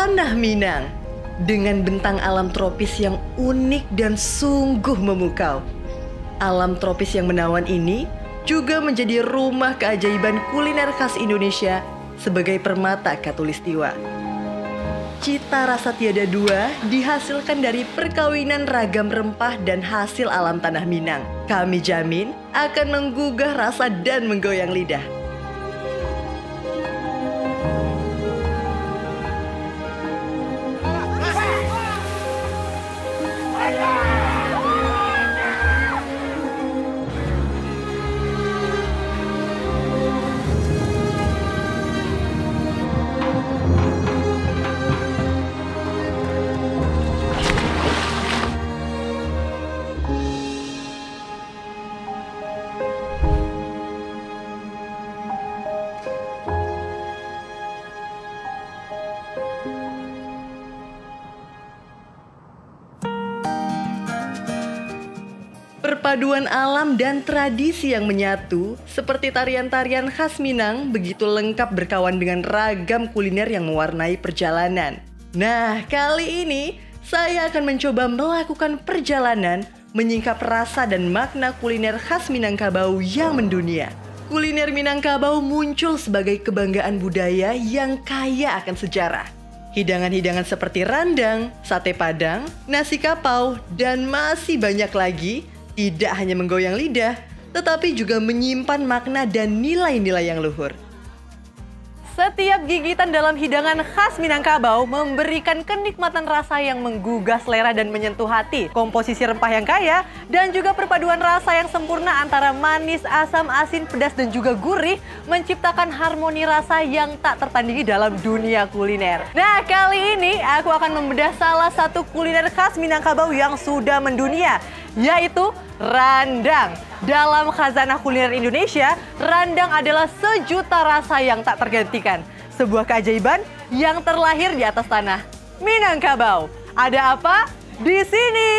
Tanah Minang dengan bentang alam tropis yang unik dan sungguh memukau. Alam tropis yang menawan ini juga menjadi rumah keajaiban kuliner khas Indonesia sebagai permata khatulistiwa. Cita rasa tiada dua dihasilkan dari perkawinan ragam rempah dan hasil alam Tanah Minang. Kami jamin akan menggugah rasa dan menggoyang lidah. Perpaduan alam dan tradisi yang menyatu, seperti tarian-tarian khas Minang, begitu lengkap berkawan dengan ragam kuliner yang mewarnai perjalanan. Nah, kali ini saya akan mencoba melakukan perjalanan menyingkap rasa dan makna kuliner khas Minangkabau yang mendunia. Kuliner Minangkabau muncul sebagai kebanggaan budaya yang kaya akan sejarah. Hidangan-hidangan seperti randang, sate padang, nasi kapau, dan masih banyak lagi tidak hanya menggoyang lidah, tetapi juga menyimpan makna dan nilai-nilai yang luhur. Setiap gigitan dalam hidangan khas Minangkabau memberikan kenikmatan rasa yang menggugah selera dan menyentuh hati. Komposisi rempah yang kaya dan juga perpaduan rasa yang sempurna antara manis, asam, asin, pedas, dan juga gurih menciptakan harmoni rasa yang tak tertandingi dalam dunia kuliner. Nah, kali ini aku akan membedah salah satu kuliner khas Minangkabau yang sudah mendunia, yaitu randang. Dalam khazanah kuliner Indonesia, randang adalah sejuta rasa yang tak tergantikan. Sebuah keajaiban yang terlahir di atas tanah Minangkabau. Ada apa di sini?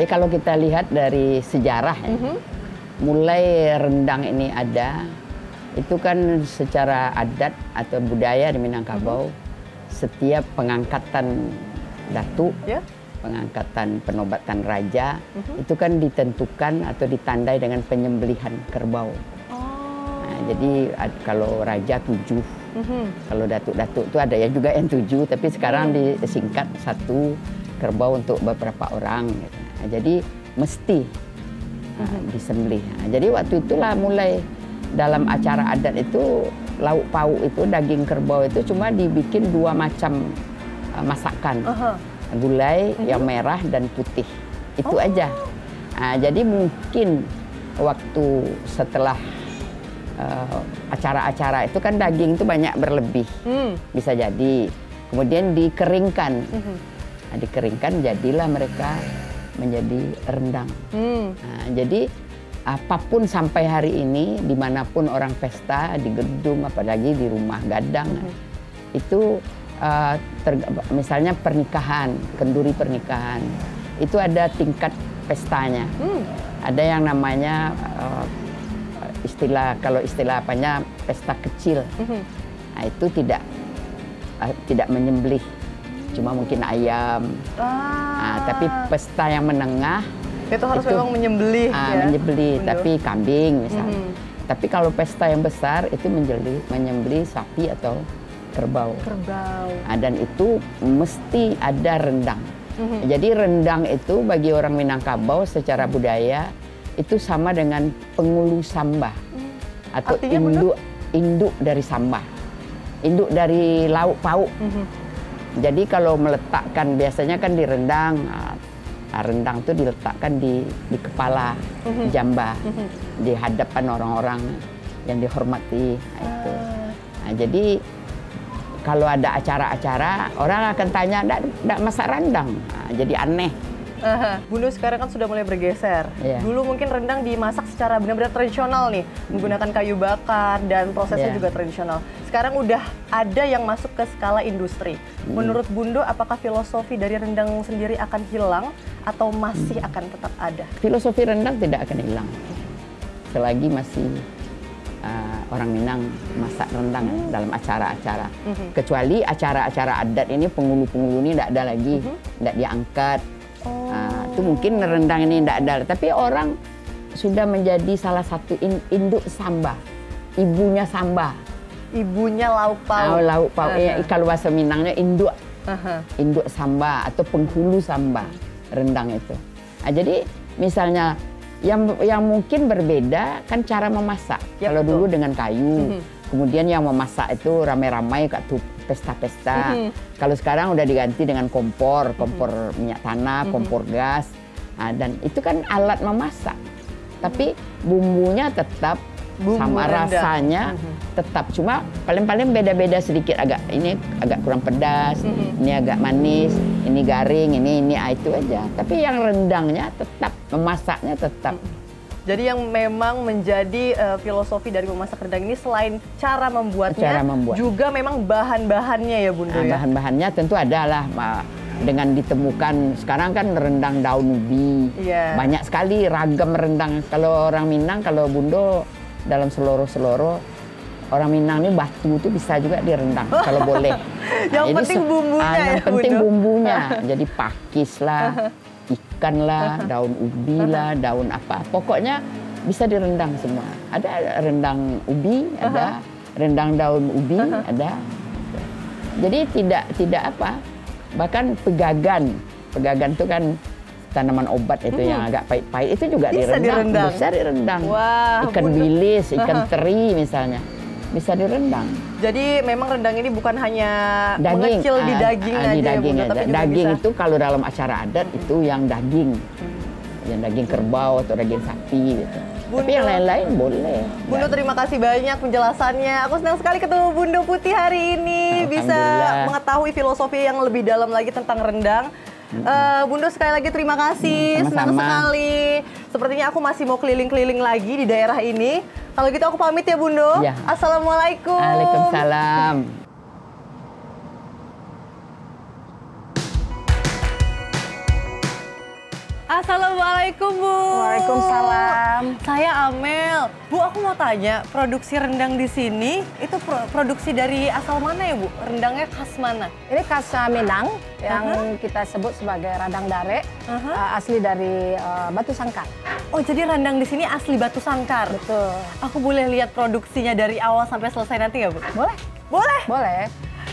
Kalau kita lihat dari sejarah, mulai rendang ini ada, itu kan secara adat atau budaya di Minangkabau, setiap pengangkatan datu, pengangkatan penobatan raja, itu kan ditentukan atau ditandai dengan penyembelihan kerbau. Nah, jadi kalau raja 7, kalau datuk-datuk itu ada ya juga yang 7, tapi sekarang disingkat 1 kerbau untuk beberapa orang. Gitu. Nah, jadi mesti disembelih. Nah, jadi waktu itulah mulai dalam acara adat itu lauk pauk itu daging kerbau itu cuma dibikin 2 macam masakan, gulai yang merah dan putih, itu aja. Nah, jadi mungkin waktu setelah acara-acara itu kan daging itu banyak berlebih, bisa jadi kemudian dikeringkan, nah, dikeringkan jadilah mereka menjadi rendang. Nah, jadi apapun sampai hari ini, dimanapun orang pesta, di gedung, apalagi di rumah gadang, itu misalnya pernikahan, kenduri pernikahan, itu ada tingkat pestanya. Ada yang namanya kalau istilah apanya, pesta kecil. Nah, itu tidak menyembelih, cuma mungkin ayam. Nah, tapi pesta yang menengah, itu harus memang menyembelih, menyembelih, tapi kambing misalnya. Tapi kalau pesta yang besar itu menyembelih sapi atau kerbau. Nah, dan itu mesti ada rendang. Jadi rendang itu bagi orang Minangkabau secara budaya itu sama dengan pengulu sambah atau induk dari sambah, induk dari lauk pauk. Jadi kalau meletakkan biasanya kan di rendang. Rendang itu diletakkan di kepala, di jambah, di hadapan orang-orang yang dihormati. Nah, itu. Nah, jadi kalau ada acara-acara, orang akan tanya, "Nggak masak rendang?" Nah, jadi aneh. Bunda sekarang kan sudah mulai bergeser. Iya. Dulu mungkin rendang dimasak secara benar-benar tradisional nih, menggunakan kayu bakar dan prosesnya Iya. juga tradisional. Sekarang udah ada yang masuk ke skala industri. Menurut Bundo, apakah filosofi dari rendang sendiri akan hilang atau masih akan tetap ada? Filosofi rendang tidak akan hilang selagi masih orang Minang masak rendang dalam acara-acara. Kecuali acara-acara adat ini penghulu-penghulu ini tidak ada lagi, tidak diangkat. Itu mungkin rendang ini tidak ada. Tapi orang sudah menjadi salah satu induk samba, ibunya samba. Ibunya lauk pauk. Lauk pauk. Kalau bahasa Minangnya induk, induk samba atau penghulu samba rendang itu. Jadi misalnya yang mungkin berbeda kan cara memasak. Ya, kalau betul. dulu dengan kayu, kemudian yang memasak itu ramai-ramai kayak pesta-pesta. Kalau sekarang udah diganti dengan kompor minyak tanah, kompor gas. Dan itu kan alat memasak. Tapi bumbunya tetap sama rendang. rasanya tetap, cuma paling-paling beda-beda sedikit, ini agak kurang pedas, ini agak manis, ini garing, ini itu aja. Tapi yang rendangnya tetap, memasaknya tetap. Jadi yang memang menjadi filosofi dari memasak rendang ini selain cara membuatnya, juga memang bahan-bahannya ya Bunda ya? Bahan-bahannya tentu adalah dengan ditemukan sekarang kan rendang daun ubi. Banyak sekali ragam rendang. Kalau orang Minang, kalau Bundo dalam seloro-seloro, orang Minang ini batu itu bisa juga direndang kalau boleh. Yang penting bumbunya ya, yang penting bumbunya. Jadi pakis lah, ikan lah, daun ubi lah, daun apa. Pokoknya bisa direndang semua. Ada rendang ubi, ada rendang daun ubi, ada. Jadi tidak apa. Bahkan pegagan itu kan tanaman obat itu yang agak pahit-pahit itu juga direndang. Bisa direndang. Wah, ikan bilis, ikan teri misalnya bisa direndang. Jadi memang rendang ini bukan hanya mengecil di daging aja ya Bunda, tapi juga daging bisa. Itu kalau dalam acara adat itu yang daging. Yang daging kerbau atau daging sapi gitu. Bundo, tapi yang lain-lain boleh. Bundo terima kasih banyak penjelasannya. Aku senang sekali ketemu Bundo Putih hari ini. Bisa mengetahui filosofi yang lebih dalam lagi tentang rendang. Bundo sekali lagi terima kasih. Sama-sama. Senang sekali. Sepertinya aku masih mau keliling-keliling lagi di daerah ini. Kalau gitu aku pamit ya Bundo. Ya. Assalamualaikum. Waalaikumsalam. Assalamualaikum Bu. Waalaikumsalam. Saya Amel. Bu, aku mau tanya, produksi rendang di sini itu produksi dari asal mana ya Bu? Rendangnya khas mana? Ini khas Minang yang kita sebut sebagai radang dare, asli dari Batu Sangkar. Oh, jadi rendang di sini asli Batu Sangkar. Betul. Aku boleh lihat produksinya dari awal sampai selesai nanti nggak Bu? Boleh. Boleh. Boleh.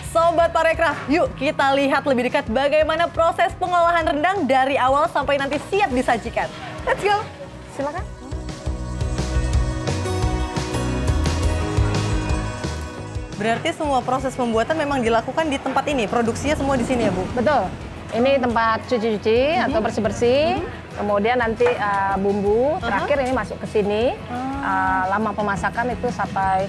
Sobat Parekraf, yuk kita lihat lebih dekat bagaimana proses pengolahan rendang dari awal sampai nanti siap disajikan. Let's go. Silakan. Berarti semua proses pembuatan memang dilakukan di tempat ini, produksinya semua di sini ya Bu? Betul. Ini tempat cuci-cuci atau bersih-bersih. Kemudian nanti bumbu terakhir ini masuk ke sini. Lama pemasakan itu sampai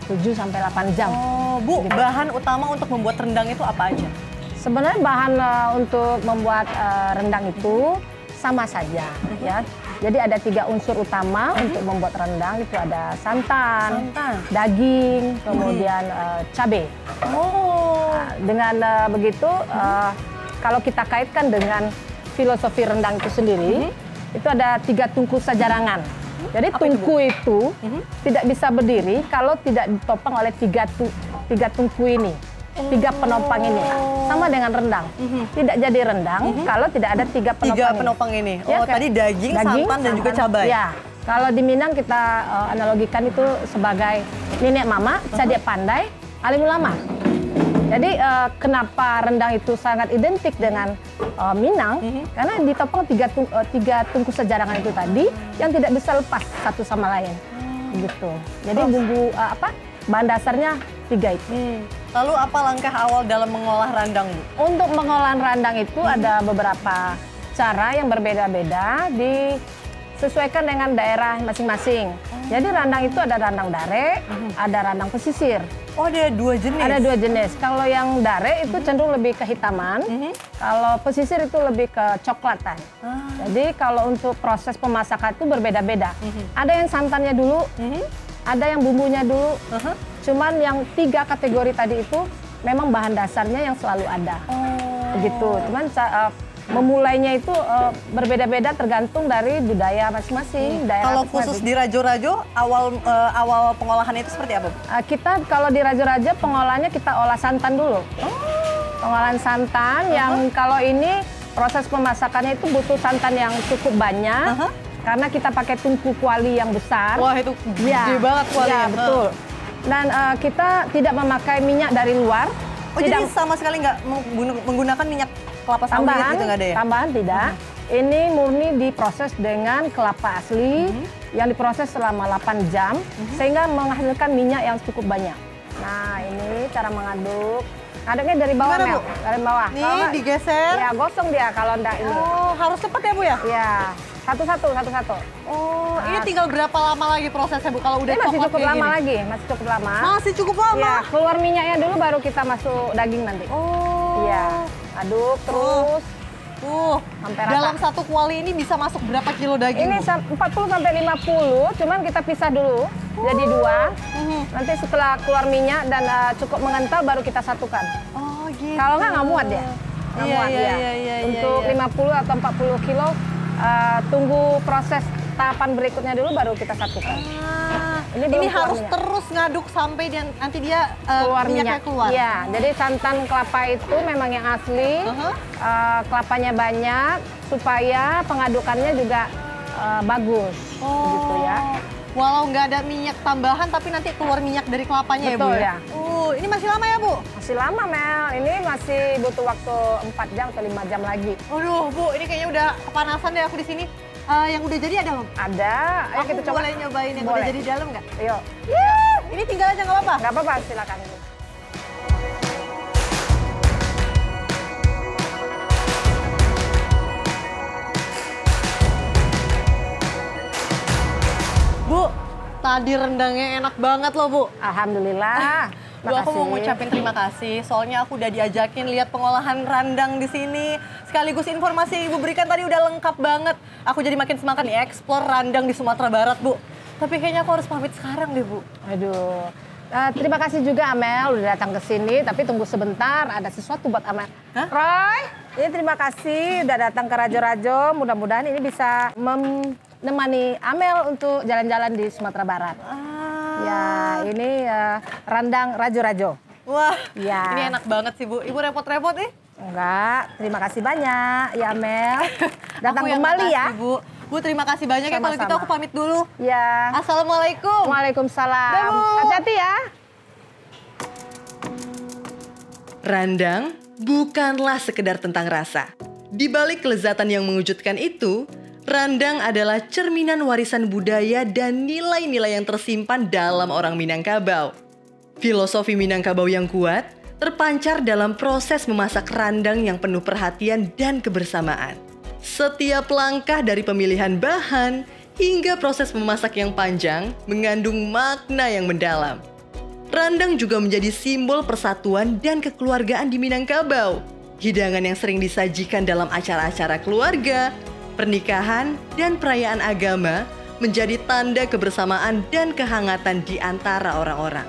7-8 jam. Oh, Bu, gitu. bahan utama untuk membuat rendang itu apa aja? Sebenarnya bahan untuk membuat rendang itu sama saja, ya. Jadi ada 3 unsur utama untuk membuat rendang, itu ada santan, daging, kemudian cabai. Oh. Dengan begitu, kalau kita kaitkan dengan filosofi rendang itu sendiri, itu ada 3 tungku sajarangan. Jadi tungku itu tidak bisa berdiri kalau tidak ditopang oleh 3 tungku ini, 3 penopang ini. Sama dengan rendang, tidak jadi rendang kalau tidak ada 3 penopang ini. Oh, ya, tadi daging, santan, dan juga cabai. Ya, kalau di Minang kita analogikan itu sebagai nenek mama, cadia pandai, alim ulama. Jadi kenapa rendang itu sangat identik dengan Minang? Karena ditopang 3 tungku sejarangan itu tadi yang tidak bisa lepas satu sama lain, gitu. Jadi bumbu bahan dasarnya 3 itu. Lalu apa langkah awal dalam mengolah rendang, Bu? Untuk mengolah rendang itu ada beberapa cara yang berbeda-beda, disesuaikan dengan daerah masing-masing. Jadi rendang itu ada rendang dare, ada rendang pesisir. Oh, ada 2 jenis? Ada 2 jenis. Kalau yang dare itu cenderung lebih kehitaman. Kalau pesisir itu lebih ke coklatan. Jadi kalau untuk proses pemasakan itu berbeda-beda. Ada yang santannya dulu, ada yang bumbunya dulu. Cuman yang 3 kategori tadi itu memang bahan dasarnya yang selalu ada. Begitu. Cuman memulainya itu berbeda-beda tergantung dari budaya masing-masing. Kalau khusus di Rajo-Rajo, awal pengolahannya itu seperti apa? Kita kalau di Rajo-Rajo pengolahannya kita olah santan dulu. Pengolahan santan yang kalau ini proses pemasakannya itu butuh santan yang cukup banyak. Karena kita pakai tungku kuali yang besar. Wah, itu gede banget kualinya. Ya, betul. Dan kita tidak memakai minyak dari luar. Oh, jadi sama sekali nggak menggunakan minyak kelapa sawit gitu, nggak ada ya? Tambahan tidak. Ini murni diproses dengan kelapa asli yang diproses selama 8 jam sehingga menghasilkan minyak yang cukup banyak. Nah, ini cara mengaduk. Aduknya dari bawah, Mel. Dari bawah. Nih, digeser. Ya, gosong dia kalau enggak ini. Oh, harus cepat ya, Bu ya? Iya. Satu-satu. Oh, ini tinggal berapa lama lagi prosesnya, Bu? Kalau udah ini masih cukup lama gini? lagi, masih cukup lama. Masih cukup lama? Ya, keluar minyaknya dulu baru kita masuk daging nanti. Oh. Iya. Aduk terus. Sampai rata. Dalam satu kuali ini bisa masuk berapa kilo daging? Ini 40 sampai 50, cuman kita pisah dulu jadi 2. Nanti setelah keluar minyak dan cukup mengental baru kita satukan. Oh, gitu. Kalau nggak muat ya. Iya. Untuk 50 atau 40 kilo tunggu proses tahapan berikutnya dulu baru kita satukan. Ini harus minyak. Terus ngaduk sampai nanti dia keluar minyaknya keluar. Iya, jadi santan kelapa itu memang yang asli, kelapanya banyak supaya pengadukannya juga bagus, gitu ya. Walau nggak ada minyak tambahan, tapi nanti keluar minyak dari kelapanya. Betul, ya, Bu? Ya. Ini masih lama ya, Bu? Masih lama, Mel. Ini masih butuh waktu 4 jam atau 5 jam lagi. Aduh, Bu, ini kayaknya udah kepanasan deh aku di sini. Yang udah jadi ada, belum? Ada. Ayo kita coba. Boleh nyobain yang udah jadi di dalam nggak? Ayo. Ini tinggal aja nggak apa-apa? Nggak apa-apa, silakan. Bu, tadi rendangnya enak banget loh, Bu. Alhamdulillah. Bu, aku mau ngucapin terima kasih. Soalnya aku udah diajakin lihat pengolahan rendang di sini. Sekaligus informasi yang Ibu berikan tadi udah lengkap banget. Aku jadi makin semangat nih eksplor rendang di Sumatera Barat, Bu. Tapi kayaknya aku harus pamit sekarang deh, Bu. Aduh. Terima kasih juga Amel udah datang ke sini. Tapi tunggu sebentar, ada sesuatu buat Amel. Hah? Roy, ini terima kasih udah datang ke Rajo-Rajo. Mudah-mudahan ini bisa menemani Amel untuk jalan-jalan di Sumatera Barat. Ya, ini rendang Rajo-Rajo. Wah, ya. Ini enak banget sih, Bu. Ibu repot-repot nih? Enggak, terima kasih banyak ya Mel. Datang aku kembali makasih, ya. Bu. Bu, terima kasih banyak ya. Kalau gitu aku pamit dulu. Ya. Assalamualaikum. Waalaikumsalam. Hati-hati ya. Rendang bukanlah sekedar tentang rasa. Di balik kelezatan yang mengejutkan itu, rendang adalah cerminan warisan budaya dan nilai-nilai yang tersimpan dalam orang Minangkabau. Filosofi Minangkabau yang kuat terpancar dalam proses memasak rendang yang penuh perhatian dan kebersamaan. Setiap langkah dari pemilihan bahan hingga proses memasak yang panjang mengandung makna yang mendalam. Rendang juga menjadi simbol persatuan dan kekeluargaan di Minangkabau. Hidangan yang sering disajikan dalam acara-acara keluarga, pernikahan, dan perayaan agama menjadi tanda kebersamaan dan kehangatan di antara orang-orang.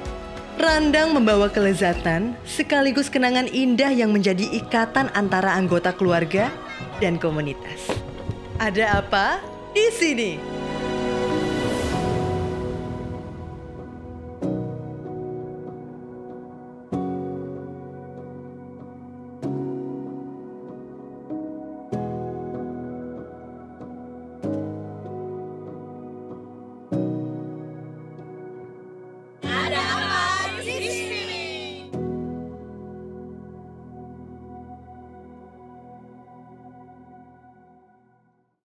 Rendang membawa kelezatan sekaligus kenangan indah yang menjadi ikatan antara anggota keluarga dan komunitas. Ada apa? Di sini.